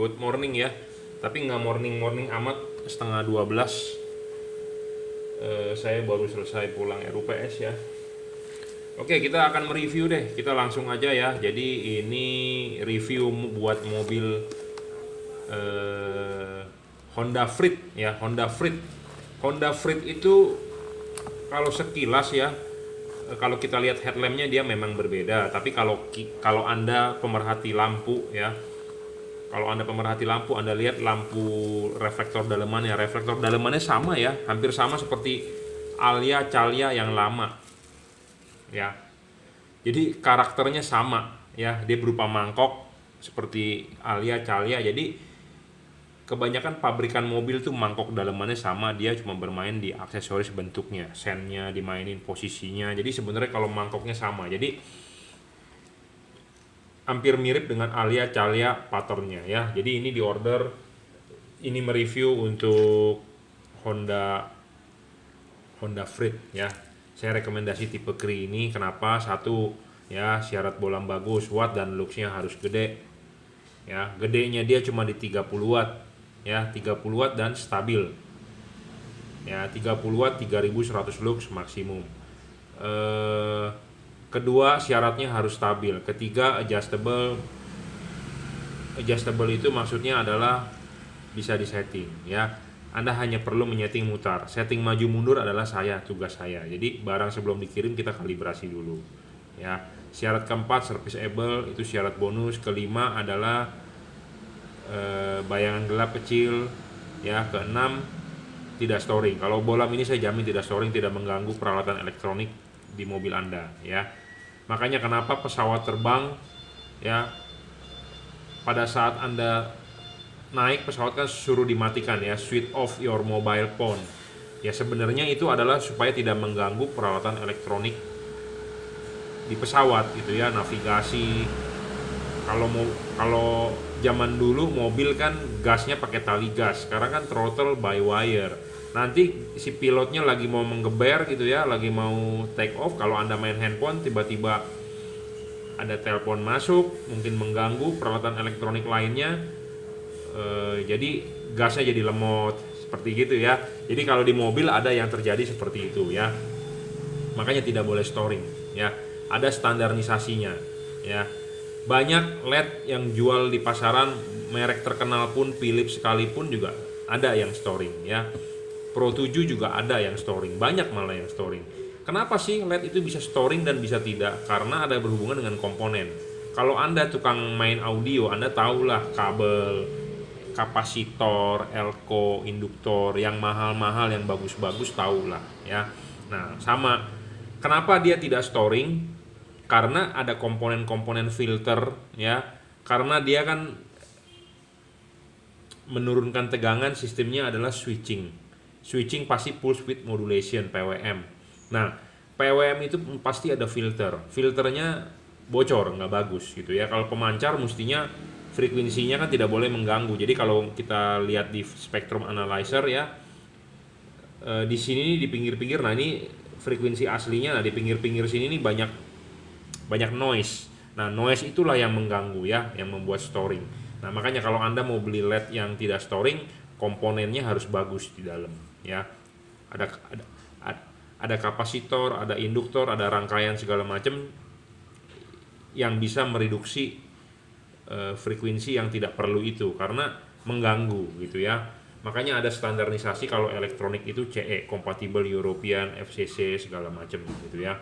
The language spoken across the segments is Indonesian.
good morning ya. Tapi nggak morning amat, setengah 12. Saya baru selesai pulang RUPS ya. Oke, kita akan mereview deh. Kita langsung aja ya. Jadi ini review buat mobil Honda Freed ya, Honda Freed. Honda Freed itu kalau sekilas ya, kalau kita lihat headlampnya dia memang berbeda. Tapi kalau Anda pemerhati lampu ya, kalau Anda pemerhati lampu, Anda lihat lampu reflektor dalemannya sama ya, hampir sama seperti Alia Calya yang lama ya. Jadi karakternya sama ya, dia berupa mangkok seperti Alia Calya. Jadi kebanyakan pabrikan mobil tuh mangkok dalemannya sama, dia cuma bermain di aksesoris bentuknya, sennya dimainin, posisinya. Jadi sebenarnya kalau mangkoknya sama, jadi hampir mirip dengan Alia Calya patternnya ya. Jadi ini di order, ini mereview untuk Honda Freed ya. Saya rekomendasi tipe Kri ini, kenapa? Satu ya, syarat bolam bagus, watt dan looksnya harus gede ya. Gedenya dia cuma di 30 watt ya, 30 watt dan stabil ya, 30 watt 3100 lux maksimum. Kedua, syaratnya harus stabil. Ketiga, adjustable itu maksudnya adalah bisa disetting ya. Anda hanya perlu menyeting mutar, setting maju mundur adalah tugas saya. Jadi barang sebelum dikirim kita kalibrasi dulu ya. Syarat keempat, serviceable, itu syarat bonus. Kelima adalah bayangan gelap kecil ya. Keenam, tidak storing. Kalau bolam ini saya jamin tidak storing, tidak mengganggu peralatan elektronik di mobil Anda ya. Makanya kenapa pesawat terbang ya, pada saat Anda naik pesawat kan suruh dimatikan ya, switch off your mobile phone ya. Sebenarnya itu adalah supaya tidak mengganggu peralatan elektronik di pesawat gitu ya, navigasi. Kalau zaman dulu mobil kan gasnya pakai tali gas, sekarang kan throttle by wire. Nanti si pilotnya lagi mau menggeber gitu ya, lagi mau take off, kalau Anda main handphone tiba-tiba ada telepon masuk, mungkin mengganggu peralatan elektronik lainnya, jadi gasnya jadi lemot seperti gitu ya. Jadi kalau di mobil ada yang terjadi seperti itu ya, makanya tidak boleh storing ya, ada standarisasinya ya. Banyak LED yang jual di pasaran, merek terkenal pun, Philips sekalipun juga ada yang storing ya. Pro 7 juga ada yang storing, banyak malah yang storing. Kenapa sih LED itu bisa storing dan bisa tidak? Karena ada berhubungan dengan komponen. Kalau Anda tukang main audio, Anda tahulah kabel, kapasitor, elko, induktor, yang mahal-mahal, yang bagus-bagus tahulah ya. Nah, sama. Kenapa dia tidak storing? Karena ada komponen-komponen filter ya. Karena dia kan menurunkan tegangan, sistemnya adalah switching pasti pulse width modulation, PWM. Nah, PWM itu pasti ada filternya bocor, nggak bagus gitu ya. Kalau pemancar mestinya frekuensinya kan tidak boleh mengganggu. Jadi kalau kita lihat di spectrum analyzer ya, di sini di pinggir-pinggir, nah ini frekuensi aslinya. Nah, di pinggir-pinggir sini nih banyak noise. Nah, noise itulah yang mengganggu ya, yang membuat storing. Nah, makanya kalau Anda mau beli LED yang tidak storing, komponennya harus bagus di dalam ya. Ada kapasitor, ada induktor, ada rangkaian segala macam yang bisa mereduksi frekuensi yang tidak perlu itu, karena mengganggu gitu ya. Makanya ada standarisasi kalau elektronik itu CE, Compatible European, FCC segala macam gitu ya.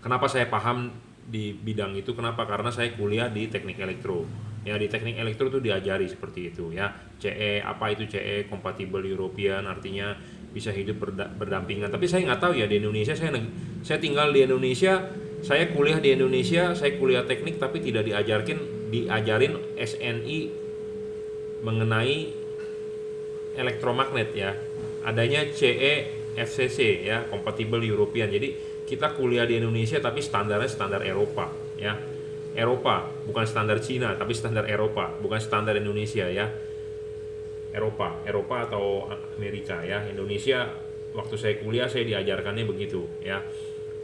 Kenapa saya paham di bidang itu? Kenapa? Karena saya kuliah di teknik elektro. Ya, di teknik elektro itu diajari seperti itu ya. CE, apa itu CE, Compatible European, artinya bisa hidup berdampingan. Tapi saya nggak tahu ya di Indonesia, saya tinggal di Indonesia, saya kuliah di Indonesia, saya kuliah teknik tapi tidak diajarin SNI mengenai elektromagnet ya. Adanya CE, FCC ya, Compatible European. Jadi kita kuliah di Indonesia tapi standarnya standar Eropa ya. Eropa, bukan standar Cina tapi standar Eropa, bukan standar Indonesia ya. Eropa atau Amerika ya. Indonesia waktu saya kuliah saya diajarkannya begitu ya.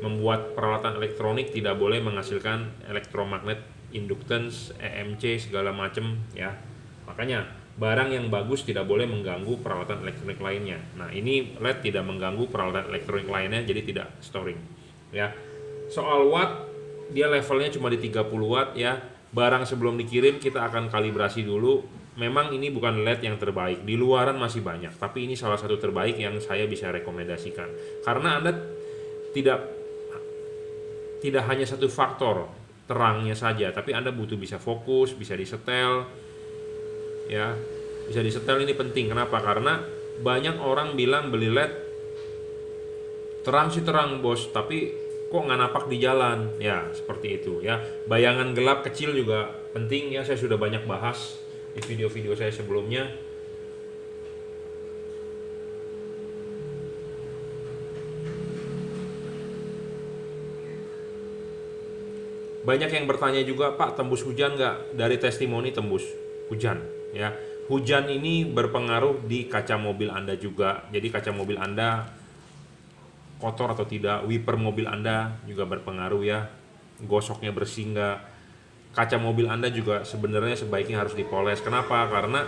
Membuat peralatan elektronik tidak boleh menghasilkan elektromagnet, inductance, EMC segala macam ya. Makanya barang yang bagus tidak boleh mengganggu peralatan elektronik lainnya. Nah, ini LED tidak mengganggu peralatan elektronik lainnya, jadi tidak storing ya. Soal watt, dia levelnya cuma di 30 watt ya. Barang sebelum dikirim kita akan kalibrasi dulu. Memang ini bukan LED yang terbaik, di luaran masih banyak, tapi ini salah satu terbaik yang saya bisa rekomendasikan. Karena Anda tidak hanya satu faktor terangnya saja, tapi Anda butuh bisa fokus, bisa disetel ya. Bisa disetel ini penting. Kenapa? Karena banyak orang bilang beli LED terang sih terang bos, tapi kok nggak napak di jalan ya, seperti itu ya. Bayangan gelap kecil juga penting ya, saya sudah banyak bahas di video-video saya sebelumnya. Banyak yang bertanya juga, Pak, tembus hujan nggak? Dari testimoni tembus hujan ya. Hujan ini berpengaruh di kaca mobil Anda juga. Jadi kaca mobil Anda kotor atau tidak, wiper mobil Anda juga berpengaruh ya. Gosoknya bersih nggak? Kaca mobil Anda juga sebenarnya sebaiknya harus dipoles. Kenapa? Karena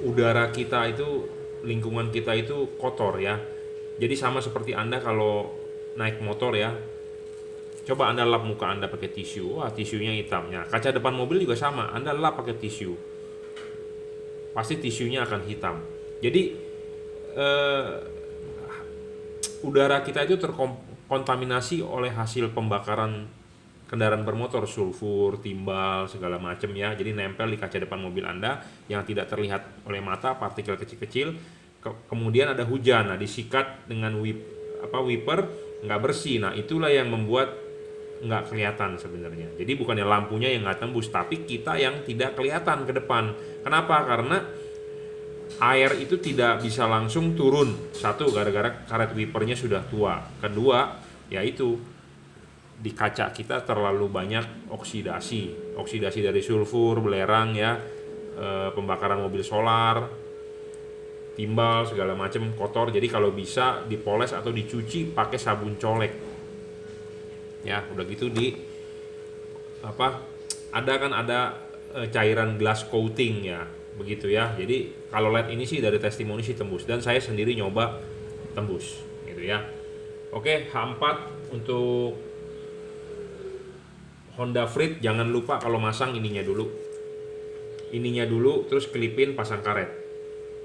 udara kita itu, lingkungan kita itu kotor ya. Jadi sama seperti Anda kalau naik motor ya, coba Anda lap muka Anda pakai tisu, wah tisunya hitamnya. Kaca depan mobil juga sama, Anda lap pakai tisu, pasti tisunya akan hitam. Jadi udara kita itu terkontaminasi oleh hasil pembakaran kendaraan bermotor, sulfur, timbal, segala macam ya. Jadi nempel di kaca depan mobil Anda yang tidak terlihat oleh mata, partikel kecil-kecil. Kemudian ada hujan, nah disikat dengan wiper nggak bersih. Nah itulah yang membuat nggak kelihatan sebenarnya. Jadi bukannya lampunya yang nggak tembus, tapi kita yang tidak kelihatan ke depan. Kenapa? Karena air itu tidak bisa langsung turun. Satu, gara-gara karet wipernya sudah tua. Kedua, yaitu di kaca kita terlalu banyak oksidasi dari sulfur, belerang ya, pembakaran mobil solar, timbal segala macam kotor. Jadi kalau bisa dipoles atau dicuci pakai sabun colek ya. Udah gitu ada cairan glass coating ya, begitu ya. Jadi kalau LED ini sih dari testimoni sih tembus, dan saya sendiri nyoba tembus gitu ya. Oke, H4 untuk Honda Freed, jangan lupa kalau masang ininya dulu terus kelipin, pasang karet,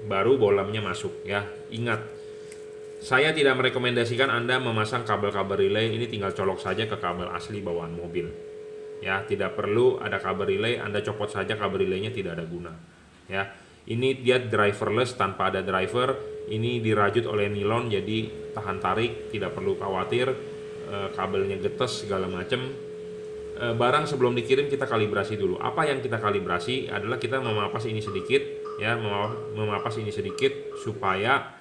baru bolamnya masuk ya. Ingat, saya tidak merekomendasikan Anda memasang kabel-kabel relay, ini tinggal colok saja ke kabel asli bawaan mobil ya. Tidak perlu ada kabel relay, Anda copot saja kabel relaynya, tidak ada guna ya. Ini dia driverless, tanpa ada driver. Ini dirajut oleh nilon, jadi tahan tarik, tidak perlu khawatir kabelnya getes segala macam. Barang sebelum dikirim kita kalibrasi dulu. Apa yang kita kalibrasi adalah kita memapas ini sedikit ya, memapas ini sedikit supaya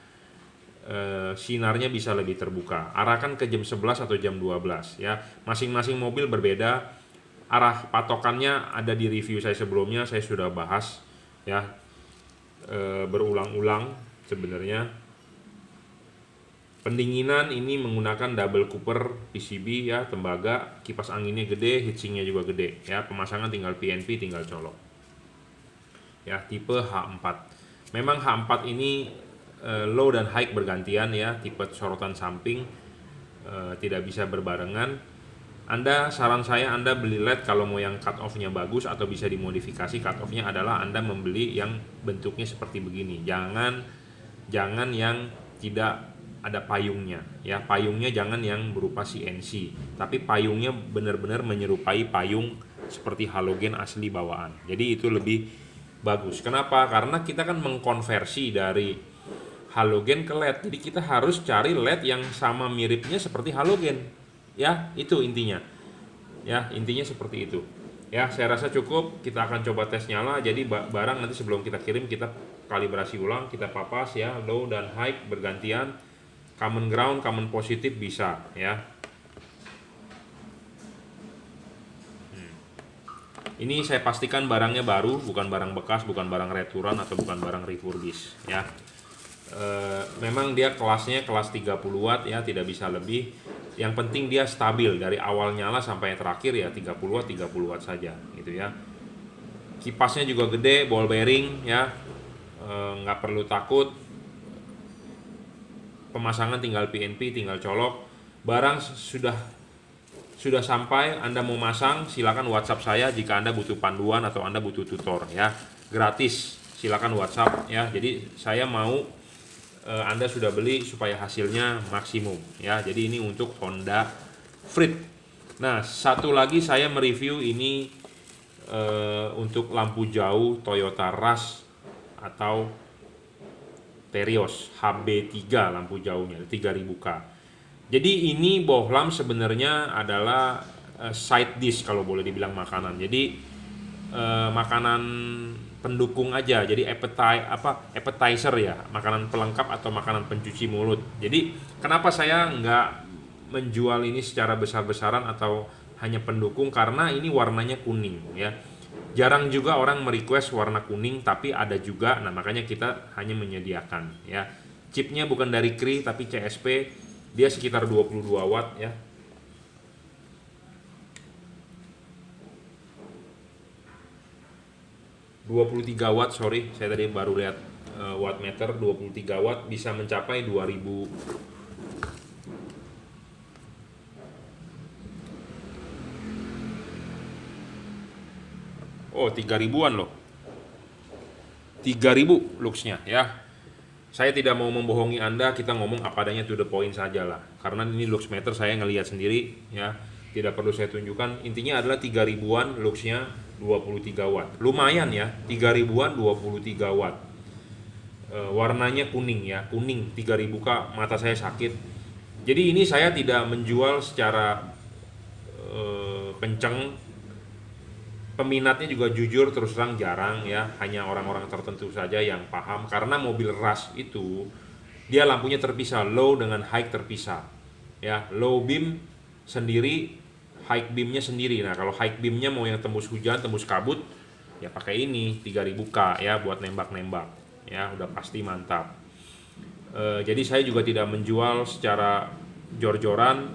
sinarnya bisa lebih terbuka. Arahkan ke jam 11 atau jam 12 ya. Masing-masing mobil berbeda. Arah patokannya ada di review saya sebelumnya, saya sudah bahas ya berulang-ulang sebenarnya. Pendinginan ini menggunakan double cooper PCB ya, tembaga, kipas anginnya gede, heatsinknya juga gede ya. Pemasangan tinggal PNP, tinggal colok ya. Tipe H4. Memang H4 ini low dan high bergantian ya, tipe sorotan samping tidak bisa berbarengan. Saran saya Anda beli LED kalau mau yang cut off-nya bagus atau bisa dimodifikasi. Cut off-nya adalah Anda membeli yang bentuknya seperti begini. Jangan yang tidak ada payungnya ya. Payungnya jangan yang berupa CNC, tapi payungnya benar-benar menyerupai payung seperti halogen asli bawaan. Jadi itu lebih bagus. Kenapa? Karena kita kan mengkonversi dari halogen ke LED. Jadi kita harus cari LED yang sama miripnya seperti halogen ya. Itu intinya ya, intinya seperti itu ya. Saya rasa cukup. Kita akan coba tes nyala. Jadi barang nanti sebelum kita kirim kita kalibrasi ulang, kita papas ya, low dan high bergantian. Common ground, common positif bisa ya. Ini saya pastikan barangnya baru, bukan barang bekas, bukan barang returan atau bukan barang refurbish ya. Memang dia kelasnya kelas 30 watt ya, tidak bisa lebih. Yang penting dia stabil dari awal nyala sampai terakhir ya, 30 watt saja gitu ya. Kipasnya juga gede, ball bearing ya. Nggak perlu takut. Pemasangan tinggal PNP, tinggal colok. Barang sudah sampai, Anda mau masang, silakan WhatsApp saya jika Anda butuh panduan atau Anda butuh tutor ya. Gratis, silakan WhatsApp ya. Jadi saya mau Anda sudah beli supaya hasilnya maksimum ya. Jadi ini untuk Honda Freed. Nah, satu lagi saya mereview ini untuk lampu jauh Toyota Rush atau Terios HB3 lampu jauhnya 3000K. Jadi ini bohlam sebenarnya adalah side dish kalau boleh dibilang makanan. Jadi makanan pendukung aja. Jadi appetizer ya, makanan pelengkap atau makanan pencuci mulut. Jadi kenapa saya nggak menjual ini secara besar-besaran atau hanya pendukung, karena ini warnanya kuning ya. Jarang juga orang merequest warna kuning, tapi ada juga. Nah, makanya kita hanya menyediakan ya. Chipnya bukan dari Cree tapi CSP. Dia sekitar 22 watt ya. ...23 watt, sorry, saya tadi baru lihat wattmeter. 23 watt bisa mencapai 2000. Oh, 3000-an loh. 3000 luxnya ya. Saya tidak mau membohongi Anda, kita ngomong apa adanya, to the point saja lah. Karena ini lux meter saya ngelihat sendiri ya. Tidak perlu saya tunjukkan. Intinya adalah 3000-an luxnya 23 watt. Lumayan ya, 3000-an 23 watt. Warnanya kuning ya, kuning 3000K, mata saya sakit. Jadi ini saya tidak menjual secara kenceng. Peminatnya juga jujur terus terang jarang ya, hanya orang-orang tertentu saja yang paham. Karena mobil Rush itu dia lampunya terpisah, low dengan high terpisah ya. Low beam sendiri, high beamnya sendiri. Nah, kalau high beamnya mau yang tembus hujan, tembus kabut, ya pakai ini 3000K ya buat nembak-nembak ya, udah pasti mantap. Jadi saya juga tidak menjual secara jor-joran.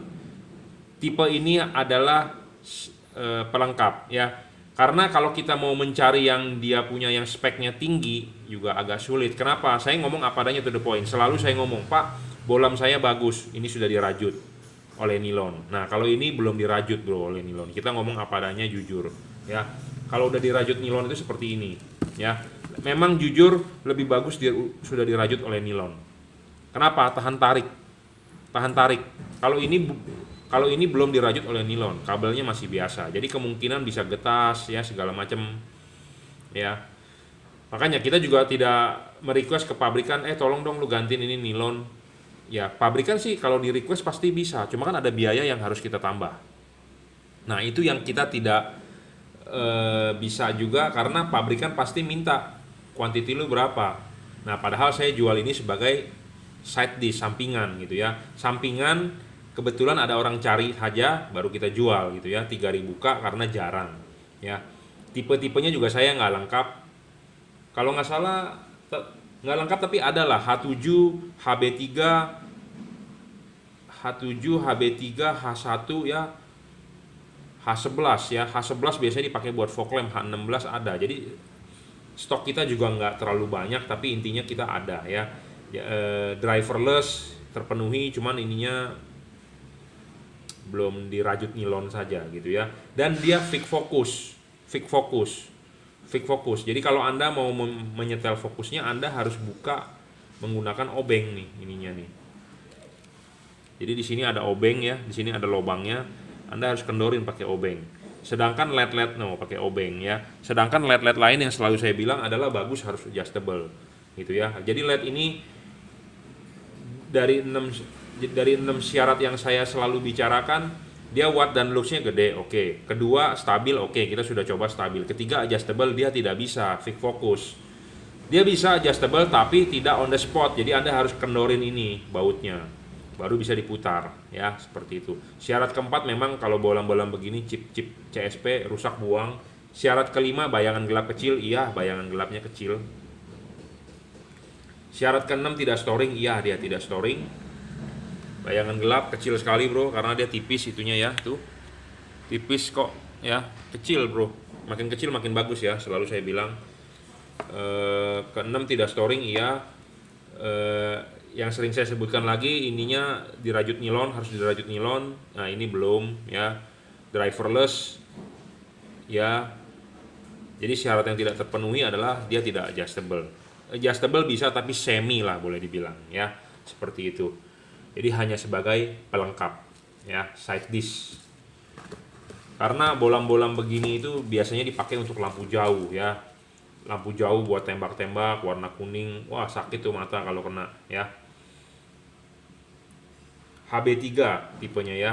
Tipe ini adalah pelengkap ya. Karena kalau kita mau mencari yang dia punya yang speknya tinggi juga agak sulit. Kenapa? Saya ngomong apa adanya, to the point. Selalu saya ngomong, Pak, bohlam saya bagus, ini sudah dirajut oleh nilon. Nah, kalau ini belum dirajut bro oleh nilon. Kita ngomong apa adanya, jujur ya. Kalau udah dirajut nilon itu seperti ini ya. Memang jujur lebih bagus sudah dirajut oleh nilon. Kenapa? Tahan tarik. Kalau ini belum dirajut oleh nilon, kabelnya masih biasa. Jadi kemungkinan bisa getas ya, segala macam ya. Makanya kita juga tidak merequest ke pabrikan, tolong dong lu gantiin ini nilon. Ya, pabrikan sih kalau di request pasti bisa, cuma kan ada biaya yang harus kita tambah. Nah, itu yang kita tidak bisa juga, karena pabrikan pasti minta quantity lu berapa. Nah, padahal saya jual ini sebagai side dish, sampingan gitu ya. Sampingan, kebetulan ada orang cari aja baru kita jual gitu ya, 3000K karena jarang ya. Tipe-tipenya juga saya nggak lengkap. Kalau nggak salah nggak lengkap, tapi ada lah H7, HB3, H1 ya, H11 ya. H11 biasanya dipakai buat fog lamp, H16 ada. Jadi stok kita juga nggak terlalu banyak, tapi intinya kita ada ya. Driverless terpenuhi, cuman ininya belum dirajut nilon saja gitu ya. Dan dia fix fokus. Jadi kalau Anda mau menyetel fokusnya, Anda harus buka menggunakan obeng nih, ininya nih. Jadi di sini ada obeng ya, di sini ada lubangnya. Anda harus kendorin pakai obeng. Sedangkan LED pakai obeng ya. Sedangkan LED lain yang selalu saya bilang adalah bagus harus adjustable gitu ya. Jadi LED ini dari 6 syarat yang saya selalu bicarakan, dia watt dan luxnya gede, oke. Kedua, stabil, oke, kita sudah coba stabil. Ketiga, adjustable, dia tidak bisa fix fokus. Dia bisa adjustable tapi tidak on the spot. Jadi Anda harus kendorin ini bautnya, baru bisa diputar ya, seperti itu. Syarat keempat, memang kalau bohlam-bohlam begini chip CSP rusak, buang. Syarat kelima, bayangan gelap kecil, iya bayangan gelapnya kecil. Syarat keenam, tidak storing, iya dia tidak storing. Bayangan gelap kecil sekali bro, karena dia tipis itunya ya, tuh tipis kok ya, kecil bro. makin kecil makin bagus ya, selalu saya bilang. Keenam, tidak storing, iya. Yang sering saya sebutkan lagi, ininya dirajut nilon, harus dirajut nilon. Nah ini belum ya. Driverless ya. Jadi syarat yang tidak terpenuhi adalah dia tidak adjustable. Adjustable bisa tapi semi lah boleh dibilang ya, seperti itu. Jadi hanya sebagai pelengkap ya, side dish. Karena bolam-bolam begini itu biasanya dipakai untuk lampu jauh ya. Lampu jauh buat tembak-tembak warna kuning. Wah, sakit tuh mata kalau kena ya. HB3 tipenya ya.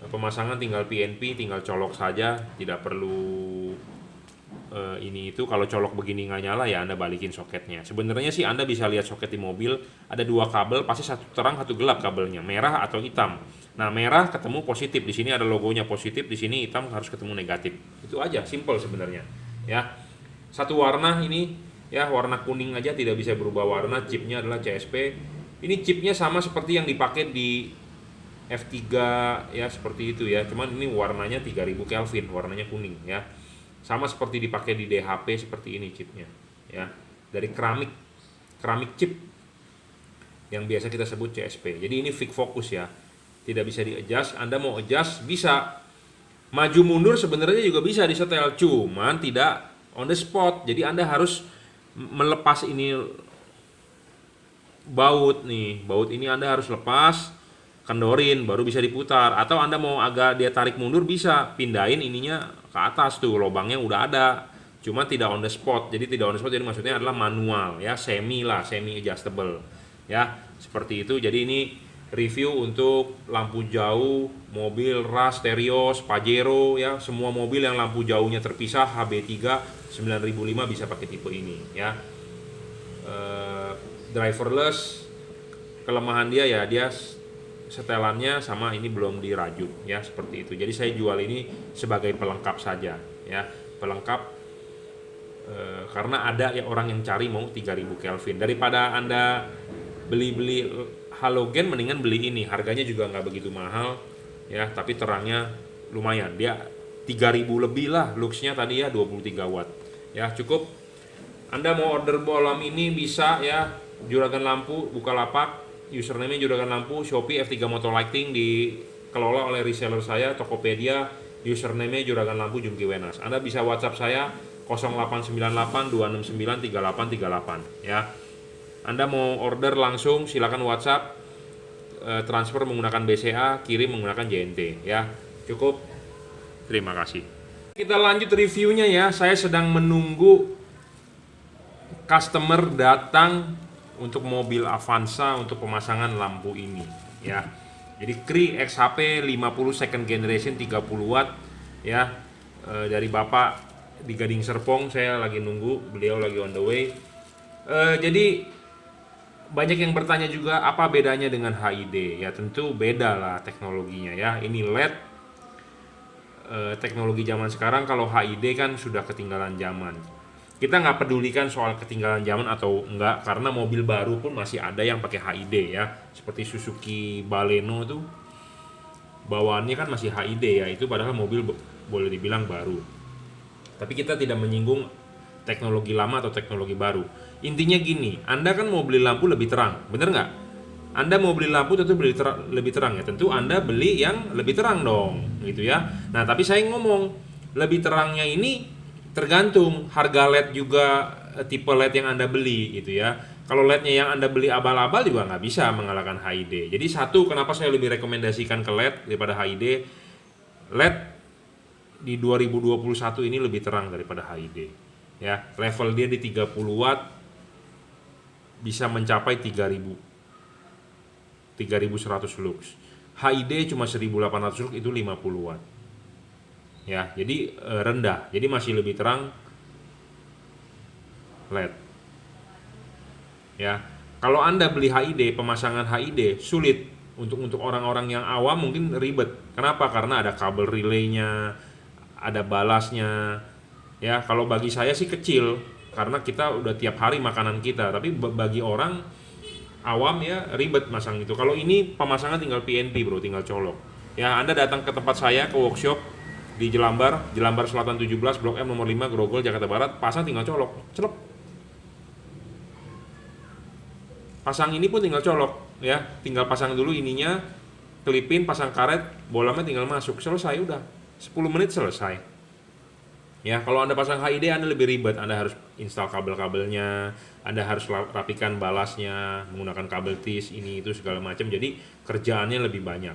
Pemasangan tinggal PNP, tinggal colok saja, tidak perlu ini itu. Kalau colok begini nggak nyala ya Anda balikin soketnya. Sebenarnya sih Anda bisa lihat soket di mobil, ada dua kabel, pasti satu terang satu gelap kabelnya, merah atau hitam. Nah merah ketemu positif, di sini ada logonya positif, di sini hitam harus ketemu negatif. Itu aja, simple sebenarnya ya. Satu warna ini ya, warna kuning aja tidak bisa berubah warna. Chipnya adalah CSP. Ini chipnya sama seperti yang dipakai di F3 ya, seperti itu ya. Cuman ini warnanya 3000 Kelvin, warnanya kuning ya. Sama seperti dipakai di DHP, seperti ini chipnya ya. Dari keramik chip yang biasa kita sebut CSP. Jadi ini fix focus ya. Tidak bisa di-adjust. Anda mau adjust bisa. Maju mundur sebenarnya juga bisa disetel, cuman tidak on the spot. Jadi Anda harus melepas ini baut nih. Baut ini Anda harus lepas, kendorin baru bisa diputar. Atau Anda mau agak dia tarik mundur bisa, pindahin ininya ke atas tuh, lubangnya udah ada. Cuma tidak on the spot. Jadi tidak on the spot jadi maksudnya adalah manual ya, semi adjustable. Ya, seperti itu. Jadi ini review untuk lampu jauh mobil Rush, Terios, Pajero ya, semua mobil yang lampu jauhnya terpisah HB3 9005 bisa pakai tipe ini ya. Driverless, kelemahan dia ya dia setelannya sama ini belum dirajut ya, seperti itu. Jadi saya jual ini sebagai pelengkap saja ya, pelengkap karena ada ya orang yang cari mau 3000 Kelvin. Daripada Anda beli halogen mendingan beli ini, harganya juga nggak begitu mahal ya, tapi terangnya lumayan, dia 3000 lebih lah, luxnya tadi ya 23 watt ya, cukup. Anda mau order bolam ini bisa ya, Juragan Lampu Bukalapak, username Juragan Lampu, Shopee F3 Motor Lighting, dikelola oleh reseller saya Tokopedia, username Juragan Lampu Jungki Wenas. Anda bisa WhatsApp saya 0898 269 3838 ya. Anda mau order langsung silakan WhatsApp, transfer menggunakan BCA, kirim menggunakan JNT ya. Cukup. Terima kasih. Kita lanjut reviewnya ya. Saya sedang menunggu customer datang untuk mobil Avanza untuk pemasangan lampu ini ya. Jadi Cree XHP 50 second generation 30 watt ya, dari Bapak di Gading Serpong. Saya lagi nunggu, beliau lagi on the way. Jadi banyak yang bertanya juga apa bedanya dengan HID ya. Tentu beda lah teknologinya ya. Ini LED, teknologi zaman sekarang. Kalau HID kan sudah ketinggalan zaman. Kita nggak pedulikan soal ketinggalan zaman atau enggak, karena mobil baru pun masih ada yang pakai HID ya, seperti Suzuki Baleno itu bawaannya kan masih HID ya, itu padahal mobil boleh dibilang baru. Tapi kita tidak menyinggung teknologi lama atau teknologi baru. Intinya gini, Anda kan mau beli lampu lebih terang, bener nggak? Anda mau beli lampu tentu lebih terang ya, tentu Anda beli yang lebih terang dong, gitu ya. Nah tapi saya ngomong lebih terangnya ini tergantung harga LED juga, tipe LED yang Anda beli gitu ya. Kalau LED-nya yang Anda beli abal-abal juga nggak bisa mengalahkan HID. Jadi satu, kenapa saya lebih rekomendasikan ke LED daripada HID? LED di 2021 ini lebih terang daripada HID ya. Level dia di 30 watt bisa mencapai 3100 lux. HID cuma 1800 lux, itu 50 watt ya, jadi rendah, jadi masih lebih terang LED ya. Kalau Anda beli HID, pemasangan HID sulit untuk orang-orang yang awam, mungkin ribet. Kenapa? Karena ada kabel relaynya, ada balasnya ya. Kalau bagi saya sih kecil, karena kita udah tiap hari makanan kita. Tapi bagi orang awam ya ribet masang itu. Kalau ini pemasangan tinggal PNP bro, tinggal colok ya. Anda datang ke tempat saya, ke workshop, di Jelambar Selatan 17, Blok M nomor 5, Grogol, Jakarta Barat, pasang tinggal colok, celep. Pasang ini pun tinggal colok, ya, tinggal pasang dulu ininya, kelipin, pasang karet, bolamnya tinggal masuk, selesai udah, 10 menit selesai. Ya, kalau Anda pasang HID Anda lebih ribet, Anda harus install kabel-kabelnya, Anda harus rapikan balasnya, menggunakan kabel tis, ini itu segala macam, jadi kerjaannya lebih banyak.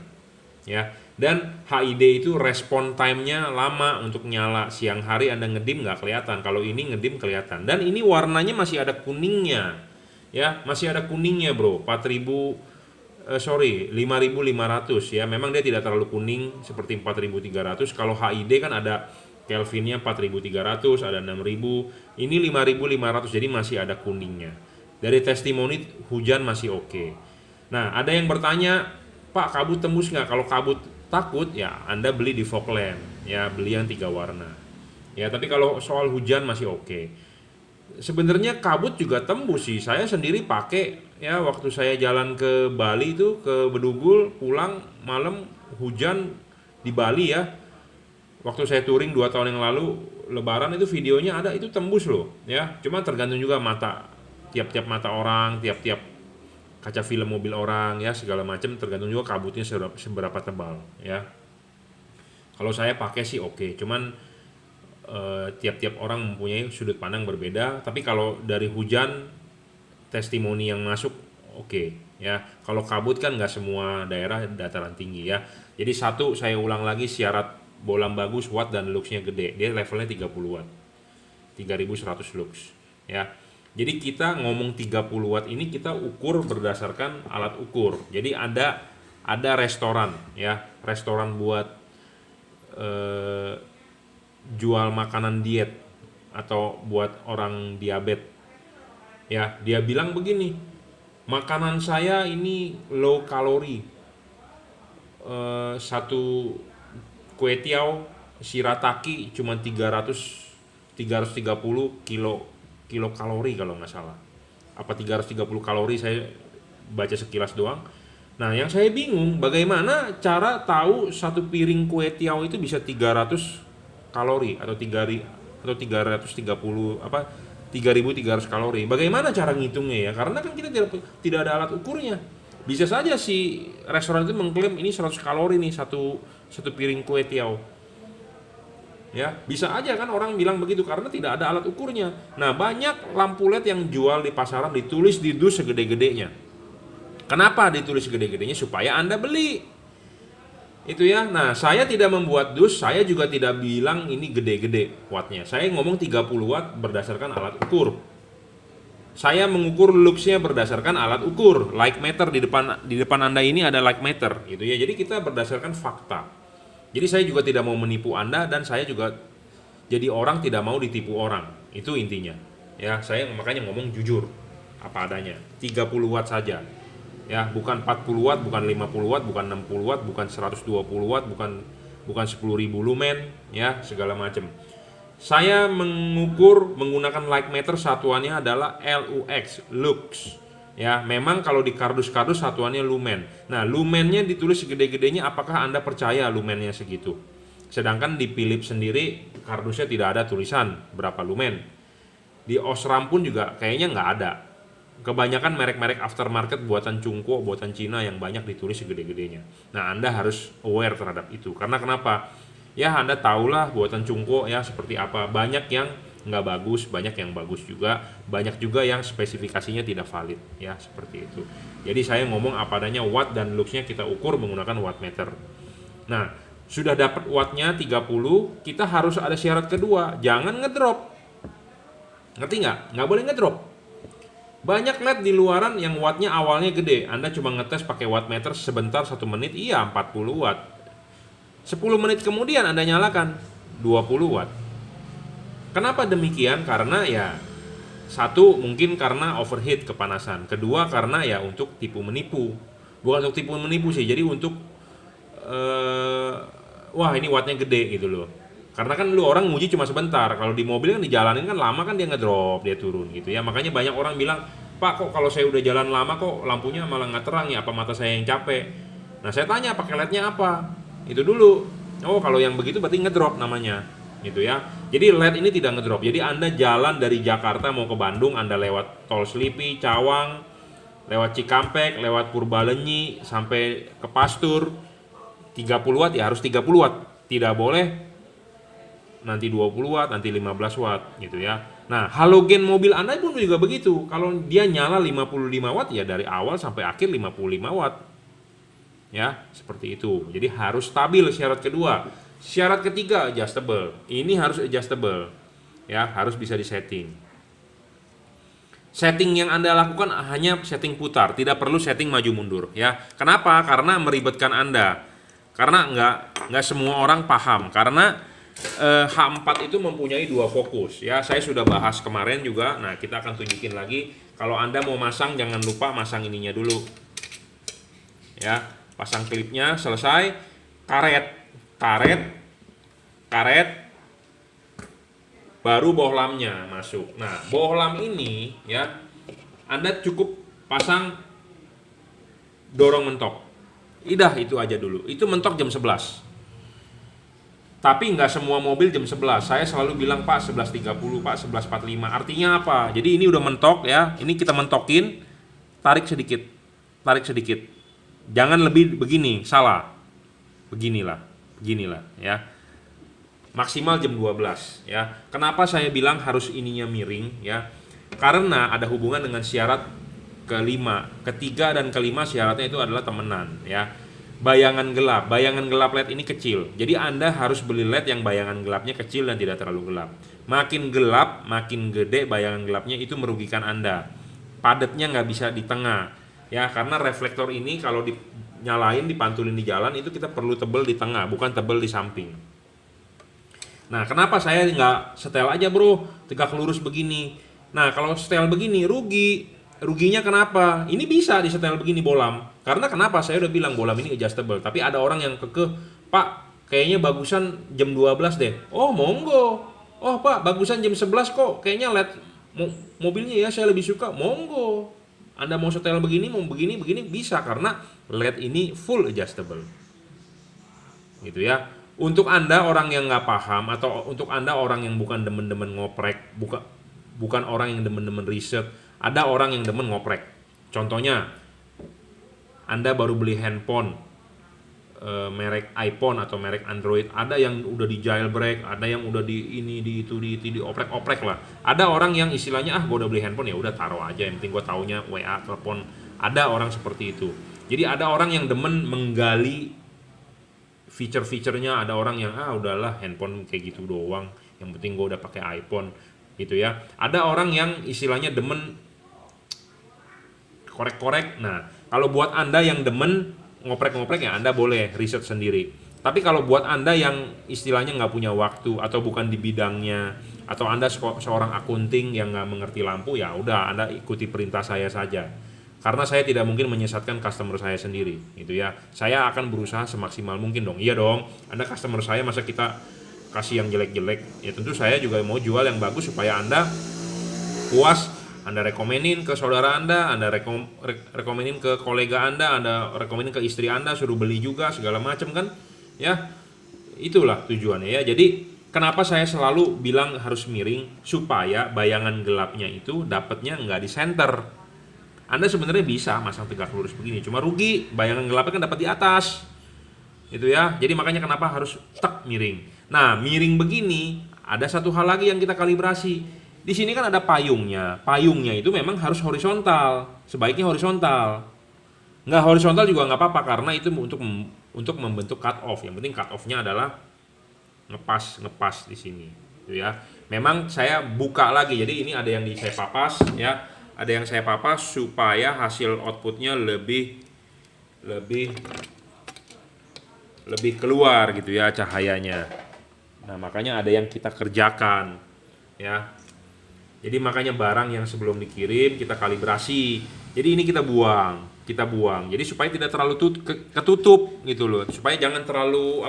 Ya, dan HID itu respon time-nya lama untuk nyala. Siang hari Anda ngedim nggak kelihatan, kalau ini ngedim kelihatan. Dan ini warnanya masih ada kuningnya, ya, masih ada kuningnya bro. 5.500 ya. Memang dia tidak terlalu kuning seperti 4.300. Kalau HID kan ada Kelvinnya 4.300, ada 6.000. Ini 5.500, jadi masih ada kuningnya. Dari testimoni hujan masih oke. Nah, ada yang bertanya, Pak, kabut tembus nggak? Kalau kabut takut ya Anda beli di Fogland, ya, beli yang 3 warna. Ya, tapi kalau soal hujan masih oke. Sebenarnya kabut juga tembus sih. Saya sendiri pakai, ya, waktu saya jalan ke Bali itu, ke Bedugul, pulang malam hujan di Bali ya. Waktu saya touring 2 tahun yang lalu, Lebaran itu videonya ada, itu tembus loh, ya. Cuma tergantung juga mata, tiap-tiap mata orang, tiap-tiap kaca film mobil orang, ya, segala macam, tergantung juga kabutnya seberapa tebal, ya. Kalau saya pakai sih oke, cuman tiap-tiap orang mempunyai sudut pandang berbeda. Tapi kalau dari hujan, testimoni yang masuk oke, ya. Kalau kabut kan nggak semua daerah dataran tinggi, ya. Jadi satu, saya ulang lagi, syarat bolam bagus, watt dan luxnya gede, dia levelnya 30 watt, 3100 lux, ya. Jadi kita ngomong 30 watt ini kita ukur berdasarkan alat ukur. Jadi ada restoran, ya, restoran buat jual makanan diet atau buat orang diabetes. Ya, dia bilang begini, makanan saya ini low kalori, satu kue tiaw shirataki cuma 330 kilokalori kalau nggak salah, apa 330 kalori, saya baca sekilas doang. Nah, yang saya bingung, bagaimana cara tahu satu piring kue tiaw itu bisa 300 kalori atau 330 apa 3.300 kalori. Bagaimana cara ngitungnya ya? Karena kan kita tidak ada alat ukurnya. Bisa saja si restoran itu mengklaim ini 100 kalori nih satu piring kue tiaw. Ya, bisa aja kan orang bilang begitu karena tidak ada alat ukurnya. Nah, banyak lampu LED yang jual di pasaran ditulis di dus segede-gedenya. Kenapa ditulis segede-gedenya? Supaya Anda beli. Itu ya. Nah, saya tidak membuat dus, saya juga tidak bilang ini gede-gede wattnya. Saya ngomong 30 watt berdasarkan alat ukur. Saya mengukur luxnya berdasarkan alat ukur. Like meter di depan Anda ini ada like meter gitu ya. Jadi kita berdasarkan fakta. Jadi saya juga tidak mau menipu Anda dan saya juga jadi orang tidak mau ditipu orang. Itu intinya. Ya, saya makanya ngomong jujur apa adanya. 30 watt saja. Ya, bukan 40 watt, bukan 50 watt, bukan 60 watt, bukan 120 watt, bukan 10.000 lumen, ya, segala macam. Saya mengukur menggunakan like meter, satuannya adalah LUX, lux. Ya, memang kalau di kardus-kardus satuannya lumen. Nah, lumennya ditulis segede-gedenya, apakah Anda percaya lumennya segitu? Sedangkan di Philips sendiri kardusnya tidak ada tulisan berapa lumen. Di Osram pun juga kayaknya nggak ada. Kebanyakan merek-merek aftermarket buatan Cungko, buatan Cina yang banyak ditulis segede-gedenya. Nah, Anda harus aware terhadap itu. Karena kenapa? Ya, Anda tahulah buatan Cungko ya seperti apa. Banyak yang nggak bagus, banyak yang bagus juga, banyak juga yang spesifikasinya tidak valid, ya, seperti itu. Jadi saya ngomong apa adanya, watt dan luxnya kita ukur menggunakan watt meter. Nah, sudah dapat wattnya 30, kita harus ada syarat kedua, jangan ngedrop. Ngerti nggak? Nggak boleh ngedrop. Banyak LED di luaran yang wattnya awalnya gede, Anda cuma ngetes pakai watt meter sebentar 1 menit, iya 40 watt. 10 menit kemudian Anda nyalakan 20 watt. Kenapa demikian? Karena ya, satu mungkin karena overheat, kepanasan. Kedua karena ya untuk tipu menipu. Bukan untuk tipu menipu sih, jadi untuk wah ini wattnya gede gitu loh. Karena kan lu orang nguji cuma sebentar. Kalau di mobil kan dijalanin kan lama kan dia ngedrop, dia turun gitu ya. Makanya banyak orang bilang, Pak kok kalau saya udah jalan lama kok lampunya malah nggak terang ya, apa mata saya yang capek? Nah saya tanya pakai LED-nya apa? Itu dulu. Oh, kalau yang begitu berarti ngedrop namanya, gitu ya. Jadi LED ini tidak ngedrop. Jadi Anda jalan dari Jakarta mau ke Bandung, Anda lewat Tol Selipi, Cawang, lewat Cikampek, lewat Purbalenyi sampai ke Pastur, 30 watt ya harus 30 watt. Tidak boleh nanti 20 watt, nanti 15 watt gitu ya. Nah, halogen mobil Anda pun juga begitu. Kalau dia nyala 55 watt ya dari awal sampai akhir 55 watt. Ya, seperti itu. Jadi harus stabil syarat kedua. Syarat ketiga adjustable. Ini harus adjustable. Ya, harus bisa disetting. Setting yang Anda lakukan hanya setting putar, tidak perlu setting maju mundur ya. Kenapa? Karena meribetkan Anda. Karena nggak semua orang paham. Karena H4 itu mempunyai dua fokus ya. Saya sudah bahas kemarin juga. Nah, kita akan tunjukin lagi. Kalau Anda mau masang, jangan lupa masang ininya dulu. Ya. Pasang klipnya, selesai, karet, baru bohlamnya masuk. Nah, bohlam ini ya, Anda cukup pasang dorong mentok. Idah itu aja dulu. Itu mentok jam 11. Tapi nggak semua mobil jam 11. Saya selalu bilang Pak 11.30, Pak 11.45. Artinya apa? Jadi ini udah mentok ya. Ini kita mentokin, tarik sedikit. Jangan lebih begini, salah. Beginilah ya. Maksimal jam 12 ya. Kenapa saya bilang harus ininya miring ya? Karena ada hubungan dengan syarat kelima. Ketiga dan kelima syaratnya itu adalah temenan ya. Bayangan gelap LED ini kecil. Jadi Anda harus beli LED yang bayangan gelapnya kecil dan tidak terlalu gelap. Makin gelap, makin gede bayangan gelapnya, itu merugikan Anda. Padatnya nggak bisa di tengah. Ya, karena reflektor ini kalau dinyalain, dipantulin di jalan itu kita perlu tebel di tengah, bukan tebel di samping. Nah, kenapa saya nggak setel aja bro, tegak lurus begini? Nah, kalau setel begini ruginya kenapa? Ini bisa disetel begini bohlam. Karena kenapa? Saya udah bilang bohlam ini adjustable. Tapi ada orang yang kekeh, Pak, kayaknya bagusan jam 12 deh. Oh, monggo. Oh, Pak, bagusan jam 11 kok. Kayaknya LED mobilnya ya saya lebih suka. Monggo. Anda mau setel begini, mau begini bisa karena LED ini full adjustable. Gitu ya. Untuk Anda orang yang nggak paham atau untuk Anda orang yang bukan demen-demen ngoprek, bukan orang yang demen-demen riset, ada orang yang demen ngoprek. Contohnya, Anda baru beli handphone merek iPhone atau merek Android, ada yang udah di jailbreak, ada yang udah di oprek-oprek lah. Ada orang yang istilahnya gue udah beli handphone ya udah taruh aja, yang penting gue taunya WA, telepon. Ada orang seperti itu. Jadi ada orang yang demen menggali feature-featurenya, ada orang yang udahlah handphone kayak gitu doang, yang penting gue udah pakai iPhone gitu ya. Ada orang yang istilahnya demen korek-korek. Nah, kalau buat Anda yang demen ngoprek-ngoprek ya Anda boleh riset sendiri. Tapi kalau buat Anda yang istilahnya nggak punya waktu atau bukan di bidangnya, atau Anda seorang akunting yang nggak mengerti lampu, ya udah Anda ikuti perintah saya saja. Karena saya tidak mungkin menyesatkan customer saya sendiri, gitu ya. Saya akan berusaha semaksimal mungkin dong. Iya dong. Anda customer saya, masa kita kasih yang jelek-jelek? Ya tentu saya juga mau jual yang bagus supaya Anda puas. Anda rekomenin ke saudara Anda rekomenin ke kolega Anda rekomenin ke istri Anda, suruh beli juga segala macam kan, ya itulah tujuannya ya. Jadi kenapa saya selalu bilang harus miring, supaya bayangan gelapnya itu dapatnya nggak di center. Anda sebenarnya bisa masang tegak lurus begini, cuma rugi bayangan gelapnya kan dapat di atas, gitu ya. Jadi makanya kenapa harus miring. Nah, miring begini ada satu hal lagi yang kita kalibrasi. Di sini kan ada payungnya. Payungnya itu memang harus horizontal. Sebaiknya horizontal. Nggak horizontal juga nggak apa-apa karena itu untuk membentuk cut off. Yang penting cut off-nya adalah ngepas di sini, gitu ya. Memang saya buka lagi. Jadi ini ada yang saya papas ya. Ada yang saya papas supaya hasil outputnya lebih keluar gitu ya cahayanya. Nah, makanya ada yang kita kerjakan ya. Jadi makanya barang yang sebelum dikirim kita kalibrasi. Jadi ini kita buang. Jadi supaya tidak terlalu ketutup gitu loh. Supaya jangan terlalu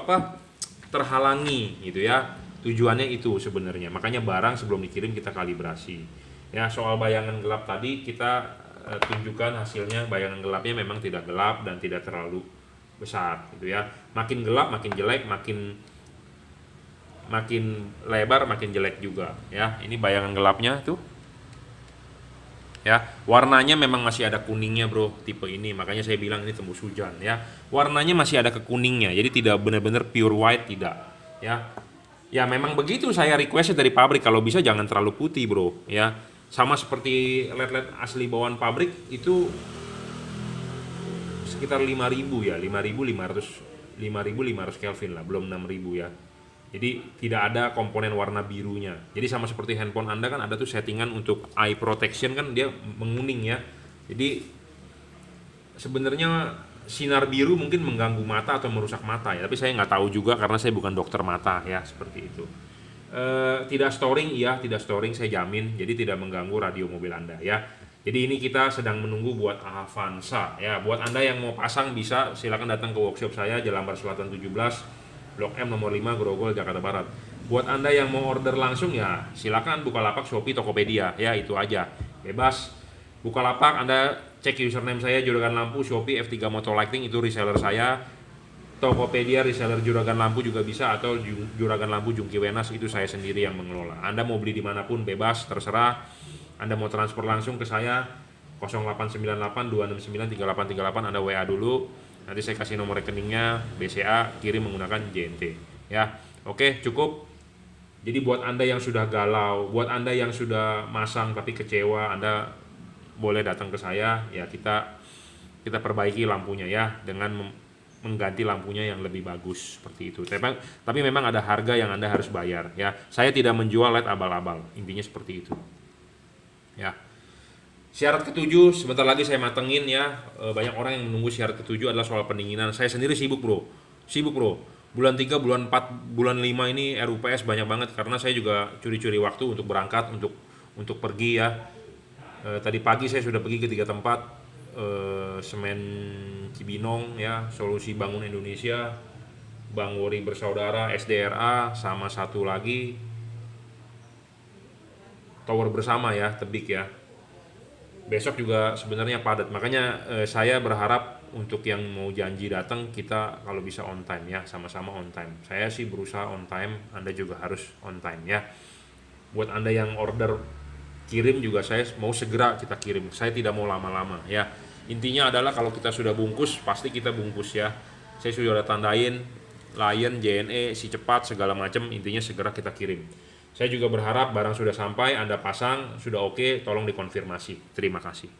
terhalangi gitu ya. Tujuannya itu sebenarnya. Makanya barang sebelum dikirim kita kalibrasi. Ya, soal bayangan gelap tadi kita tunjukkan hasilnya. Bayangan gelapnya memang tidak gelap dan tidak terlalu besar gitu ya. Makin gelap makin jelek, makin lebar makin jelek juga ya. Ini bayangan gelapnya tuh ya, warnanya memang masih ada kuningnya bro, tipe ini, makanya saya bilang ini tembus hujan ya. Warnanya masih ada kekuningnya, jadi tidak benar-benar pure white, tidak ya. Ya memang begitu saya requestnya dari pabrik, kalau bisa jangan terlalu putih bro ya. Sama seperti led asli bawaan pabrik itu sekitar 5.000 ya, 5.500 Kelvin lah, belum 6.000 ya. Jadi tidak ada komponen warna birunya. Jadi sama seperti handphone Anda kan ada tuh settingan untuk eye protection kan, dia menguning ya. Jadi sebenarnya sinar biru mungkin mengganggu mata atau merusak mata ya. Tapi saya nggak tahu juga karena saya bukan dokter mata ya, seperti itu. Tidak storing, iya tidak storing, saya jamin. Jadi tidak mengganggu radio mobil Anda ya. Jadi ini kita sedang menunggu buat Avanza ya. Buat Anda yang mau pasang bisa silakan datang ke workshop saya Jalan Lambar Selatan 17, Blok M nomor 5, Grogol, Jakarta Barat. Buat Anda yang mau order langsung ya silakan Bukalapak, Shopee, Tokopedia ya, itu aja. Bebas. Bukalapak Anda cek username saya Juragan Lampu, Shopee F3 Motor Lighting itu reseller saya. Tokopedia reseller Juragan Lampu juga bisa, atau Juragan Lampu Jungki Wenas itu saya sendiri yang mengelola. Anda mau beli dimanapun bebas, terserah. Anda mau transfer langsung ke saya 0898 269 3838, Anda WA dulu. Nanti saya kasih nomor rekeningnya, BCA, kirim menggunakan JNT ya. Oke, cukup. Jadi buat Anda yang sudah galau, buat Anda yang sudah masang tapi kecewa, Anda boleh datang ke saya ya, kita perbaiki lampunya ya dengan mengganti lampunya yang lebih bagus seperti itu. Tapi memang ada harga yang Anda harus bayar ya. Saya tidak menjual LED abal-abal, intinya seperti itu ya. Syarat ketujuh sebentar lagi saya matengin ya. Banyak orang yang menunggu syarat ketujuh adalah soal pendinginan. Saya sendiri sibuk bro. Bulan 3, bulan 4, bulan 5 ini RUPS banyak banget karena saya juga curi-curi waktu untuk berangkat, untuk pergi ya. Tadi pagi saya sudah pergi ke 3 tempat, Semen Cibinong ya, Solusi Bangun Indonesia, Bang Wori Bersaudara, SDRA, sama satu lagi Tower Bersama ya, Tebik ya. Besok juga sebenarnya padat, makanya saya berharap untuk yang mau janji datang kita kalau bisa on time ya, sama-sama on time. Saya sih berusaha on time, Anda juga harus on time ya. Buat Anda yang order kirim juga saya mau segera kita kirim, saya tidak mau lama-lama ya. Intinya adalah kalau kita sudah bungkus pasti kita bungkus ya. Saya sudah ada tandain Lion, JNE, si cepat segala macam, intinya segera kita kirim. Saya juga berharap barang sudah sampai, Anda pasang, sudah oke, tolong dikonfirmasi. Terima kasih.